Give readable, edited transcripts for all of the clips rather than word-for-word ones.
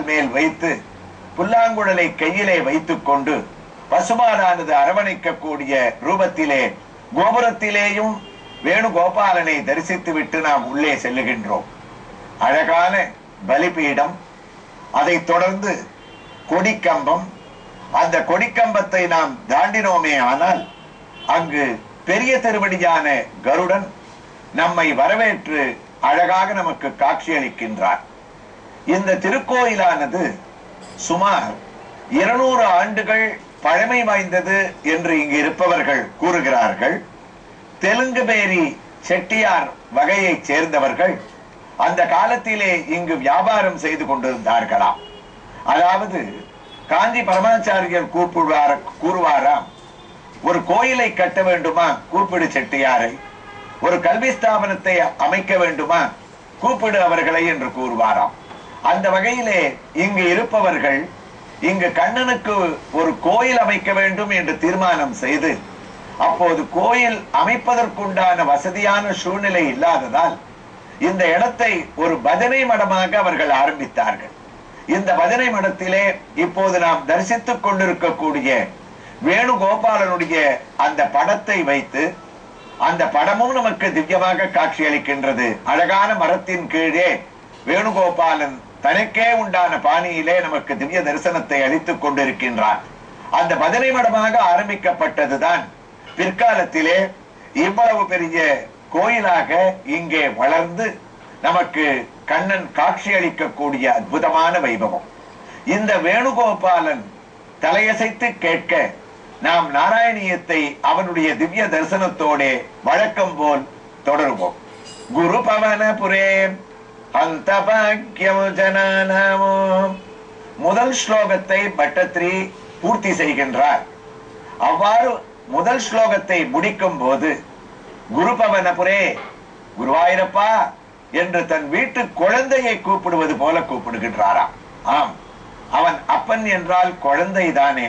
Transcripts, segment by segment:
மேல் வைத்து புல்லாங்குழலை கையிலே வைத்துக் கொண்டு பசுமாடானது அரவணைக்கக்கூடிய ரூபத்திலே கோபுரத்திலேயும் வேணுகோபாலனை தரிசித்து விட்டு நாம் உள்ளே செல்லுகின்றோம். அழகான பலிபீடம், அதை தொடர்ந்து கொடிக்கம்பம். அந்த கொடிக்கம்பத்தை நாம் தாண்டினோமே ஆனால் அங்கு பெரிய திருவடியான கருடன் நம்மை வரவேற்று அழகாக நமக்கு காட்சியளிக்கின்றார். இந்த திருக்கோயிலானது சுமார் 200 ஆண்டுகள் பழமை வாய்ந்தது என்று இங்கு இருப்பவர்கள் கூறுகிறார்கள். தெலுங்குபேரி செட்டியார் வகையைச் சேர்ந்தவர்கள் அந்த காலத்திலே இங்கு வியாபாரம் செய்து கொண்டிருந்தார்களாம். அதாவது காஞ்சி பரமாச்சாரியர் கூறுவாராம், ஒரு கோயிலை கட்ட வேண்டுமா கூப்பிடு செட்டியாரை, ஒரு கல்வி ஸ்தாபனத்தை அமைக்க வேண்டுமா கூப்பிடு அவர்களை என்று கூறுவாராம். அந்த வகையிலே இங்கு இருப்பவர்கள் இங்கு கண்ணனுக்கு ஒரு கோயில் அமைக்க வேண்டும் என்று தீர்மானம் செய்து, அப்போது கோயில் அமைப்பதற்குண்டான வசதியான சூழ்நிலை இல்லாததால் இந்த இடத்தை ஒரு பஜனை மடமாக அவர்கள் ஆரம்பித்தார்கள். இந்த பஜனை மடத்திலே இப்போது நாம் தரிசித்துக் கொண்டிருக்கக்கூடிய வேணுகோபாலனுடைய அந்த படத்தை வைத்து, அந்த படமும் நமக்கு திவ்யமாக காட்சியளிக்கின்றது. அழகான மரத்தின் கீழே வேணுகோபாலன் தனக்கே உண்டான பாணியிலே நமக்கு திவ்ய தரிசனத்தை அளித்துக் கொண்டிருக்கின்றார். அந்த பஜனை மடமாக ஆரம்பிக்கப்பட்டதுதான் பிற்காலத்திலே இவ்வளவு பெரிய கோயிலாக இங்கே வளர்ந்து நமக்கு கண்ணன் காட்சி அளிக்கக்கூடிய அற்புதமான வைபவம். இந்த வேணுகோபாலன் தலையசைத்து கேட்க நாம் நாராயணியத்தை அவனுடைய திவ்ய தரிசனத்தோட வழக்கம் போல் தொடருவோம். குரு பவனபுரே அந்த பாக்யம் ஜனானாமோ. முதல் ஸ்லோகத்தை பட்டத்ரி பூர்த்தி செய்கின்றார். அவ்வாறு முதல் ஸ்லோகத்தை முடிக்கும் போது குருபவனபுரே, குருவாயிரப்பா என்று தன் வீட்டு குழந்தையை கூப்பிடுவது போல கூப்பிடுகின்றாராம். ஆம், அவன் அப்பன் என்றால் குழந்தை தானே.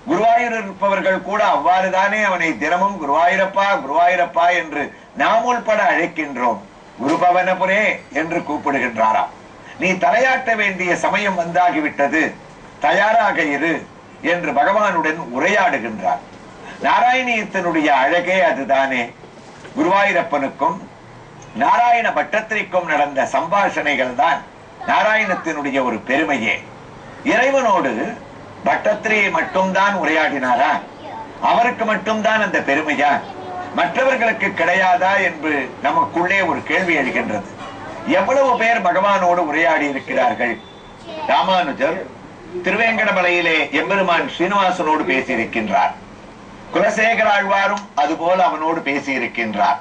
குருவாயூர் இருப்பவர்கள் கூட அவ்வாறுதானே அவனை தினமும் குருவாயிரப்பா குருவாயிரப்பா என்று நாம் உள்பட அழைக்கின்றோம். குருபவனபுரே என்று கூப்பிடுகின்றாராம். நீ தலையாட்ட வேண்டிய சமயம் வந்தாகிவிட்டது, தயாராக இரு என்று பகவானுடன் உரையாடுகின்றார். நாராயணியத்தினுடைய அழகே அதுதானே. குருவாயூரப்பனுக்கும் நாராயண பட்டத்திற்கும் நடந்த சம்பாஷணைகள் தான் நாராயணத்தினுடைய ஒரு பெருமையே. இறைவனோடு பட்டத்திரி மட்டும்தான் உரையாடினாரா? அவருக்கு மட்டும்தான் அந்த பெருமையா? மற்றவர்களுக்கு கிடையாதா என்று நமக்குள்ளே ஒரு கேள்வி எழுகின்றது. எவ்வளவு பேர் பகவானோடு உரையாடி இருக்கிறார்கள்? ராமானுஜர் திருவேங்கடமலையிலே எம்பெருமான் ஸ்ரீனிவாசனோடு பேசியிருக்கின்றார். குலசேகர ஆழ்வாரும் அதுபோல அவனோடு பேசியிருக்கின்றார்.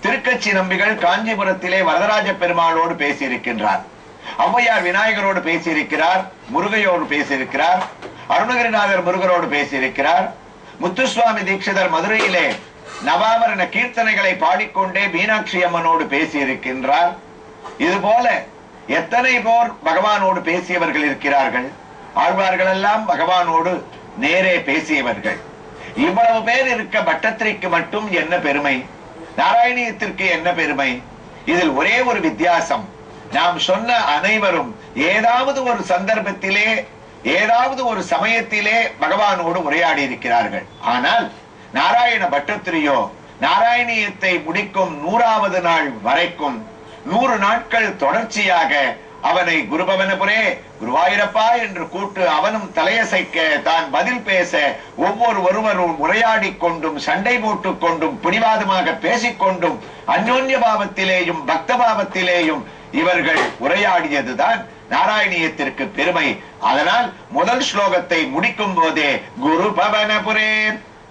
திருக்கச்சி நம்பிகள் காஞ்சிபுரத்திலே வரதராஜ பெருமாளோடு பேசியிருக்கின்றார். ஔவையார் விநாயகரோடு பேசியிருக்கிறார், முருகையோடு பேசியிருக்கிறார், அருணகிரிநாதர் முருகரோடு பேசியிருக்கிறார். முத்துசுவாமி தீட்சிதர் மதுரையிலே நவாவரண கீர்த்தனைகளை பாடிக்கொண்டே மீனாட்சி அம்மனோடு பேசியிருக்கின்றார். இது போல எத்தனை பேர் பகவானோடு பேசியவர்கள் இருக்கிறார்கள். ஆழ்வார்கள் எல்லாம் பகவானோடு நேரே பேசியவர்கள். இவ்வளவு பேர் இருக்க பட்டத்திற்கு மட்டும் என்ன பெருமை? நாராயணியத்திற்கு என்ன பெருமை? இதில் ஒரே ஒரு வித்தியாசம். நாம் சொன்ன அனைவரும் ஏதாவது ஒரு சந்தர்ப்பத்திலே ஏதாவது ஒரு சமயத்திலே பகவானோடு உரையாடி இருக்கிறார்கள். ஆனால் நாராயண பட்டத்திரியோ நாராயணியத்தை முடிக்கும் 100வது நாள் வரைக்கும் 100 நாட்கள் தொடர்ச்சியாக அவனை குருபவனபுரே குருவாயூரப்பா என்று கூட்டு அவனும் தலையசைக்க, தான் பதில் பேச, ஒருவரும் உரையாடி கொண்டும் சண்டை போட்டுக் கொண்டும் பிடிவாதமாக பேசிக்கொண்டும் அந்யோன்ய பாவத்திலேயும் பக்த பாவத்திலேயும் இவர்கள் உரையாடியதுதான் நாராயணியத்திற்கு பெருமை. அதனால் முதல் ஸ்லோகத்தை முடிக்கும் போதே குருபவனபுரே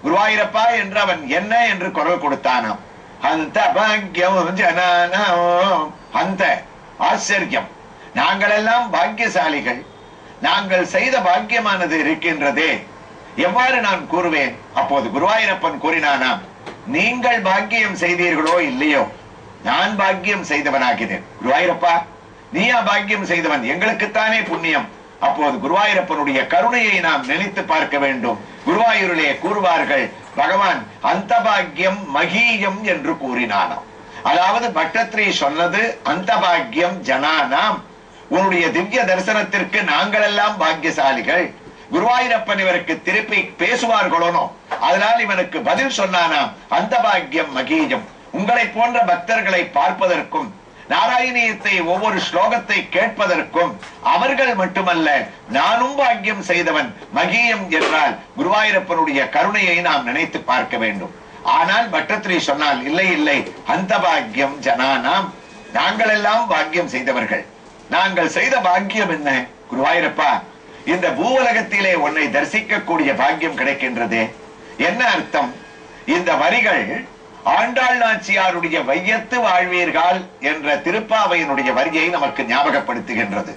குருவாயூரப்பா என்று அவன் என்ன என்று குரல் கொடுத்தானாம். அந்த பாக்யம் ஜனானோ. அந்த ஆச்சரியம். நாங்கள் எல்லாம் பாக்கியசாலிகள். நாங்கள் செய்த பாக்கியமானது இருக்கின்றதே. எவ்வாறு நான் கூறுவேன்? அப்போது குருவாயூரப்பன் கூறினானாம், நீங்கள் பாக்கியம் செய்தீர்களோ இல்லையோ, நான் பாக்கியம் செய்தவனாகிறேன். குருவாயூரப்பா, நீயா பாக்கியம் செய்தவன்? எங்களுக்குத்தானே புண்ணியம். அப்போது குருவாயூரப்பனுடைய கருணையை நாம் நினைத்து பார்க்க வேண்டும். குருவாயூரிலே கூறுவார்கள், பகவான் அந்த பாக்கியம் மகீயம் என்று கூறினானாம். அதாவது பட்டத்திரி சொன்னது அந்த பாக்கியம் ஜனானாம், உன்னுடைய திவ்ய தரிசனத்திற்கு நாங்கள் எல்லாம் பாக்கியசாலிகள். குருவாயூரப்பன் இவருக்கு திருப்பி பேசுவார்களோ, அதனால் இவனுக்கு பதில் சொன்னானாம், அந்த பாக்கியம் மகீயம். உங்களை போன்ற பக்தர்களை பார்ப்பதற்கும் நாராயணியத்தை ஒவ்வொரு ஸ்லோகத்தை கேட்பதற்கும் அவர்கள் மட்டுமல்ல, நானும் பாக்கியம் செய்தவன். மகீயம் என்றால் குருவாயூரப்பனுடைய கருணையை நாம் நினைத்து பார்க்க வேண்டும். ஆனால் பட்டத்திரி சொன்னால், இல்லை இல்லை, அந்த பாக்கியம் ஜனானாம், நாங்கள் எல்லாம் பாக்கியம் செய்தவர்கள். நாங்கள் செய்த பாக்கியம் என்ன? குருவாயூரப்பா, இந்த பூவுலகத்திலே உன்னை தரிசிக்கக்கூடிய பாக்கியம் கிடைக்கின்றது. என்ன அர்த்தம்? இந்த வரிகள் ஆண்டாள் நாச்சியாருடைய வையத்து வாழ்வீர்கள் என்ற திருப்பாவையினுடைய வரியை நமக்கு ஞாபகப்படுத்துகின்றது.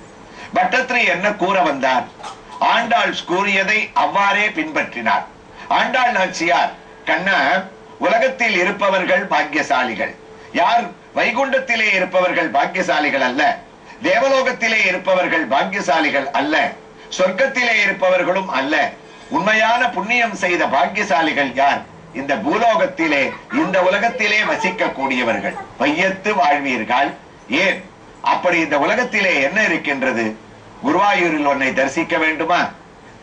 பட்டத்திரி என்ன கூற வந்தார்? ஆண்டாள் கூறியதை அவ்வாறே பின்பற்றினார். ஆண்டாள் நாச்சியார், கண்ணா, உலகத்தில் இருப்பவர்கள் பாக்கியசாலிகள். யார்? வைகுண்டத்திலே இருப்பவர்கள் பாக்கியசாலிகள் அல்ல, தேவலோகத்திலே இருப்பவர்கள் பாக்கியசாலிகள் அல்ல, சொர்க்கத்திலே இருப்பவர்களும் அல்ல. உண்மையான புண்ணியம் செய்த பாக்கியசாலிகள் யார்? இந்த பூலோகத்திலே, இந்த உலகத்திலே வசிக்க கூடியவர்கள். வையத்து வாழ்வீர்கள். ஏன் அப்படி? இந்த உலகத்திலே என்ன இருக்கின்றது? குருவாயூரில் உன்னை தரிசிக்க வேண்டுமா?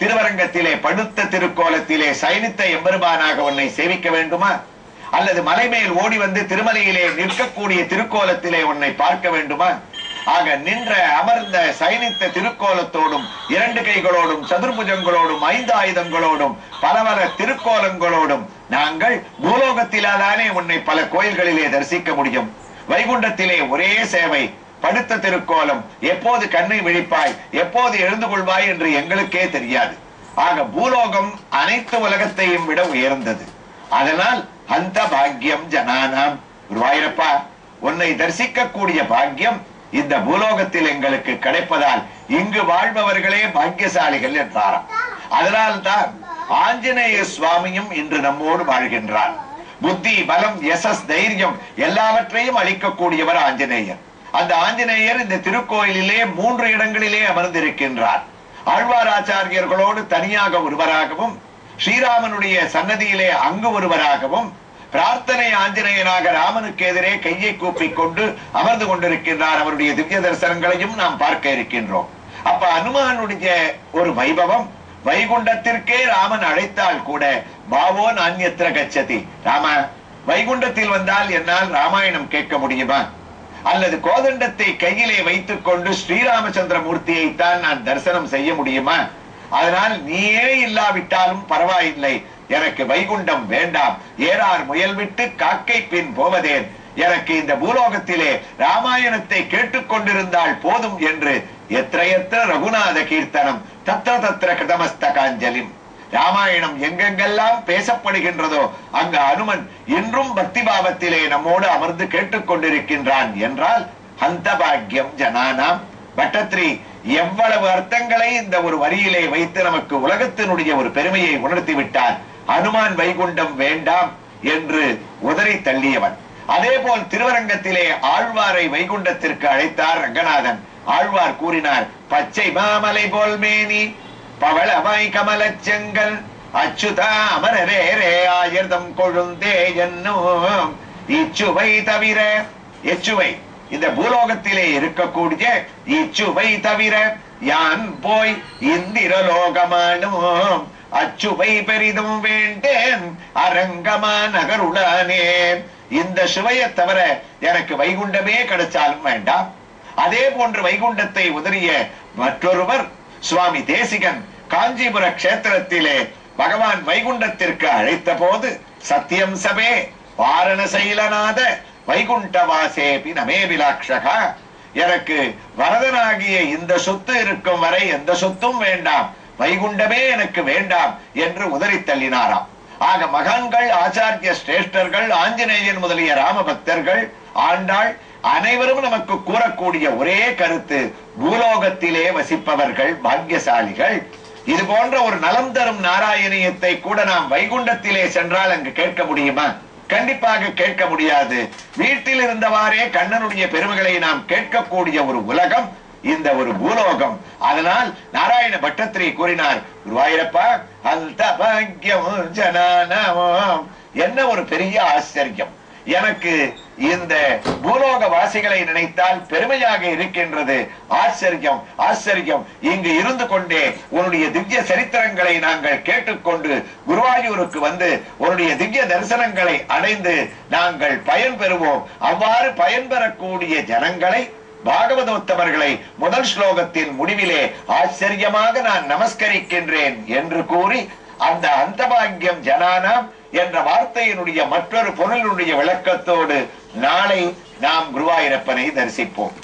திருவரங்கத்திலே படுத்த திருக்கோலத்திலே சயனித்த எம்பெருமானாக உன்னை சேவிக்க வேண்டுமா? அல்லது மலைமேல் ஓடி வந்து திருமலையிலே நிற்கக்கூடிய திருக்கோலத்திலே உன்னை பார்க்க வேண்டுமா? ஆக நின்ற அமர்ந்த சயனித்த திருக்கோலத்தோடும், இரண்டு கைகளோடும், சதுர்புஜங்களோடும், 5 ஆயுதங்களோடும், பல பல திருக்கோலங்களோடும் நாங்கள் பூலோகத்திலாதானே உன்னை பல கோயில்களிலே தரிசிக்க முடியும். வைகுண்டத்திலே ஒரே சேவை, படுத்த திருக்கோலம், எப்போது கண்ணை விழிப்பாய், எப்போது எழுந்து கொள்வாய் என்று எங்களுக்கே தெரியாது. ஆக பூலோகம் அனைத்து உலகத்தையும் விட உயர்ந்தது. அதனால் அந்த பாக்கியம் ஜனானாம். குருவாயூரப்பா, உன்னை தரிசிக்க கூடிய பாக்கியம் இந்த பூலோகத்தில் எங்களுக்கு கிடைப்பதால் இங்கு வாழ்பவர்களே பாக்கியசாலிகள் என்றாராம். அதனால்தான் ஆஞ்சநேய சுவாமியும் இன்று நம்மோடு வாழ்கின்றார். புத்தி, பலம், யசஸ், தைரியம் எல்லாவற்றையும் அளிக்கக்கூடியவர் ஆஞ்சநேயர். அந்த ஆஞ்சநேயர் இந்த திருக்கோயிலிலே 3 இடங்களிலே அமர்ந்திருக்கின்றார். ஆழ்வாராச்சாரியர்களோடு தனியாக ஒருவராகவும், ஸ்ரீராமனுடைய சன்னதியிலே அங்கு ஒருவராகவும், பிரார்த்தனை ஆஞ்சநேயனாக ராமனுக்கு எதிரே கையை கூப்பிக் கொண்டு அமர்ந்து கொண்டிருக்கின்றார். அவருடைய திவ்ய தரிசனங்களையும் நாம் பார்க்க இருக்கின்றோம். அப்ப அனுமானுடைய ஒரு வைபவம், வைகுண்டத்திற்கே ராமன் அழைத்தால் கூட பாவோ நான்யத்ர கச்சதி. ராம, வைகுண்டத்தில் வந்தால் என்னால் ராமாயணம் கேட்க முடியுமா? அல்லது கோதண்டத்தை கையிலே வைத்துக் கொண்டு ஸ்ரீராமச்சந்திர மூர்த்தியை தான் நான் தரிசனம் செய்ய முடியுமா? அதனால் நீயே இல்லாவிட்டாலும் பரவாயில்லை, எனக்கு வைகுண்டம் வேண்டாம். ஏறார் முயல் விட்டு காக்கை பின் போவதேன், எனக்கு இந்த பூலோகத்திலே ராமாயணத்தை கேட்டுக்கொண்டிருந்தால் போதும் என்று எத்திர ரகுநாத கீர்த்தனம் தத்திர தத்திர கிருதமஸ்தகாஞ்சலிம். ராமாயணம் எங்கெங்கெல்லாம் பேசப்படுகின்றதோ அங்கு அனுமன் இன்றும் பக்தி பாவத்திலே நம்மோடு அமர்ந்து கேட்டுக்கொண்டிருக்கின்றான் என்றால் அந்த பாக்கியம் ஜனானாம். பட்டத்திரி எவ்வளவு அர்த்தங்களை இந்த ஒரு வரியிலே வைத்து நமக்கு உலகத்தினுடைய ஒரு பெருமையை உணர்த்தி விட்டார். அனுமான் வைகுண்டம் வேண்டாம் என்று உதறி தள்ளியவன். அதே போல் திருவரங்கத்திலே ஆழ்வாரை வைகுண்டத்திற்கு அழைத்தார் ரங்கநாதன். ஆழ்வார் கூறினார், பச்சை மாமலை போல் மேனி பவளவாய் கமலச் செங்கல் அச்சுதா அமரரே ஆயர்தம் கொழுந்தே என்னும் இச்சுவை தவிர, எச்சுவை இந்த பூலோகத்திலே இருக்கக்கூடிய இச்சுவை தவிர யான் போய் இந்திரலோகமானும் அச்சுவை பெரிதும் வேண்டேன் அரங்கமா நகருடானே. இந்த சுவையை தவிர எனக்கு வைகுண்டமே கிடைச்சாலும் வேண்டாம். அதே போன்று வைகுண்டத்தை உதறிய மற்றொருவர் சுவாமி தேசிகன் காஞ்சிபுர கஷேத்திரத்திலே பகவான் வைகுண்டத்திற்கு அழைத்த போது, சத்தியம் சபே வாரணசைலநாத வைகுண்டவாசேபி நமே விலாக்ஷகா, எனக்கு வரதனாகிய இந்த சொத்து இருக்கும் வரை எந்த சொத்தும் வேண்டாம், வைகுண்டமே எனக்கு வேண்டாம் என்று உதறி தள்ளினாராம். ஆக மகான்கள், ஆச்சாரிய சிரேஷ்டர்கள், ஆஞ்சநேயன் முதலிய ராம பக்தர்கள், ஆண்டாள் அனைவரும் நமக்கு கூறக்கூடிய ஒரே கருத்து, பூலோகத்திலே வசிப்பவர்கள் பாக்கியசாலிகள். இது போன்ற ஒரு நலம் தரும் நாராயணியத்தை கூட நாம் வைகுண்டத்திலே சென்றால் அங்கு கேட்க முடியுமா? கண்டிப்பாக கேட்க முடியாது. வீட்டில் இருந்தவாறே கண்ணனுடைய பெருமைகளை நாம் கேட்கக்கூடிய ஒரு உலகம் இந்த ஒரு பூலோகம். அதனால் நாராயண பட்டத்திரி கூறினார், குருவாயூரப்பா அந்த பாக்கியம் ஜனானாம். என்ன ஒரு பெரிய ஆச்சரியம்! எனக்கு இந்த பூலோக வாசிகளை நினைத்தால் பெருமையாக இருக்கின்றது. ஆச்சரியம், ஆச்சரியம். இங்கு இருந்து கொண்டே உன்னுடைய திவ்ய சரித்திரங்களை நாங்கள் கேட்டுக்கொண்டு குருவாயூருக்கு வந்து உன்னுடைய திவ்ய தரிசனங்களை அடைந்து நாங்கள் பயன் பெறுவோம். அவ்வாறு பயன்பெறக்கூடிய ஜனங்களை, பாகவதோத்தமர்களை முதல் ஸ்லோகத்தின் முடிவிலே ஆச்சரியமாக நான் நமஸ்கரிக்கின்றேன் என்று கூறி அந்த அந்தபாகியம் ஜனானாம் என்ற வார்த்தையினுடைய மற்றொரு பொருளுடைய விளக்கத்தோடு நாளை நாம் குருவாயூரப்பனை தரிசிப்போம்.